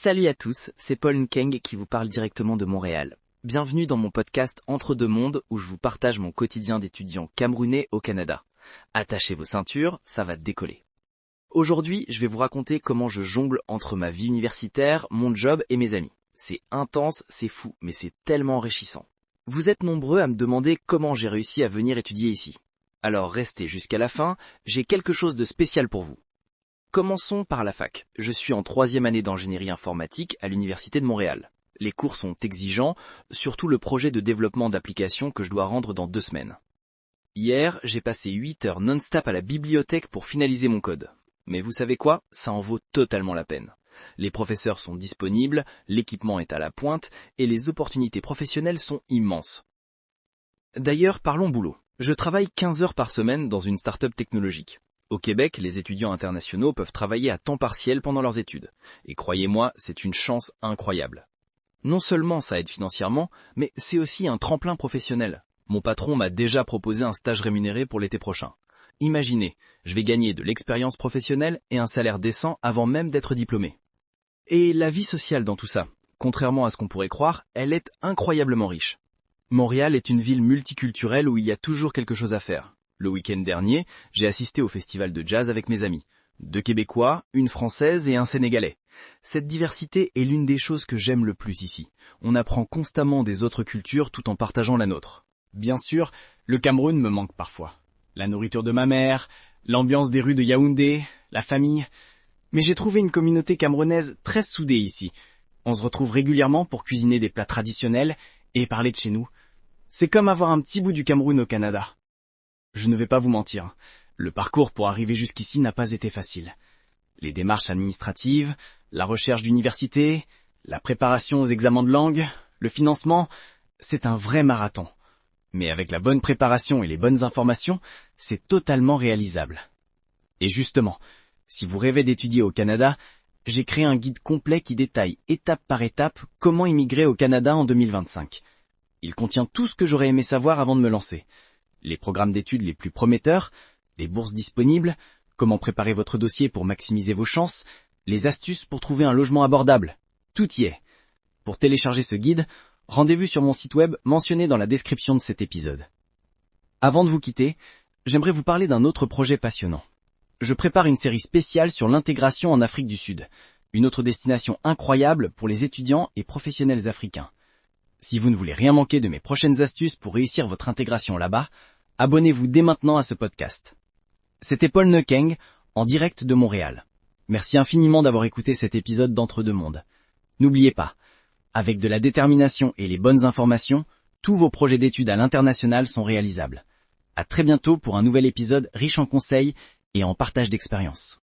Salut à tous, c'est Paul Nkeng qui vous parle directement de Montréal. Bienvenue dans mon podcast Entre deux mondes où je vous partage mon quotidien d'étudiant camerounais au Canada. Attachez vos ceintures, ça va décoller. Aujourd'hui, je vais vous raconter comment je jongle entre ma vie universitaire, mon job et mes amis. C'est intense, c'est fou, mais c'est tellement enrichissant. Vous êtes nombreux à me demander comment j'ai réussi à venir étudier ici. Alors restez jusqu'à la fin, j'ai quelque chose de spécial pour vous. Commençons par la fac. Je suis en 3e année d'ingénierie informatique à l'Université de Montréal. Les cours sont exigeants, surtout le projet de développement d'applications que je dois rendre dans 2 semaines. Hier, j'ai passé 8 heures non-stop à la bibliothèque pour finaliser mon code. Mais vous savez quoi? Ça en vaut totalement la peine. Les professeurs sont disponibles, l'équipement est à la pointe et les opportunités professionnelles sont immenses. D'ailleurs, parlons boulot. Je travaille 15 heures par semaine dans une start-up technologique. Au Québec, les étudiants internationaux peuvent travailler à temps partiel pendant leurs études. Et croyez-moi, c'est une chance incroyable. Non seulement ça aide financièrement, mais c'est aussi un tremplin professionnel. Mon patron m'a déjà proposé un stage rémunéré pour l'été prochain. Imaginez, je vais gagner de l'expérience professionnelle et un salaire décent avant même d'être diplômé. Et la vie sociale dans tout ça, contrairement à ce qu'on pourrait croire, elle est incroyablement riche. Montréal est une ville multiculturelle où il y a toujours quelque chose à faire. Le week-end dernier, j'ai assisté au festival de jazz avec mes amis. 2 Québécois, une Française et un Sénégalais. Cette diversité est l'une des choses que j'aime le plus ici. On apprend constamment des autres cultures tout en partageant la nôtre. Bien sûr, le Cameroun me manque parfois. La nourriture de ma mère, l'ambiance des rues de Yaoundé, la famille. Mais j'ai trouvé une communauté camerounaise très soudée ici. On se retrouve régulièrement pour cuisiner des plats traditionnels et parler de chez nous. C'est comme avoir un petit bout du Cameroun au Canada. Je ne vais pas vous mentir, le parcours pour arriver jusqu'ici n'a pas été facile. Les démarches administratives, la recherche d'université, la préparation aux examens de langue, le financement, c'est un vrai marathon. Mais avec la bonne préparation et les bonnes informations, c'est totalement réalisable. Et justement, si vous rêvez d'étudier au Canada, j'ai créé un guide complet qui détaille étape par étape comment immigrer au Canada en 2025. Il contient tout ce que j'aurais aimé savoir avant de me lancer. Les programmes d'études les plus prometteurs, les bourses disponibles, comment préparer votre dossier pour maximiser vos chances, les astuces pour trouver un logement abordable. Tout y est. Pour télécharger ce guide, rendez-vous sur mon site web mentionné dans la description de cet épisode. Avant de vous quitter, j'aimerais vous parler d'un autre projet passionnant. Je prépare une série spéciale sur l'intégration en Afrique du Sud, une autre destination incroyable pour les étudiants et professionnels africains. Si vous ne voulez rien manquer de mes prochaines astuces pour réussir votre intégration là-bas, abonnez-vous dès maintenant à ce podcast. C'était Paul Nkeng, en direct de Montréal. Merci infiniment d'avoir écouté cet épisode d'Entre deux mondes. N'oubliez pas, avec de la détermination et les bonnes informations, tous vos projets d'études à l'international sont réalisables. À très bientôt pour un nouvel épisode riche en conseils et en partage d'expériences.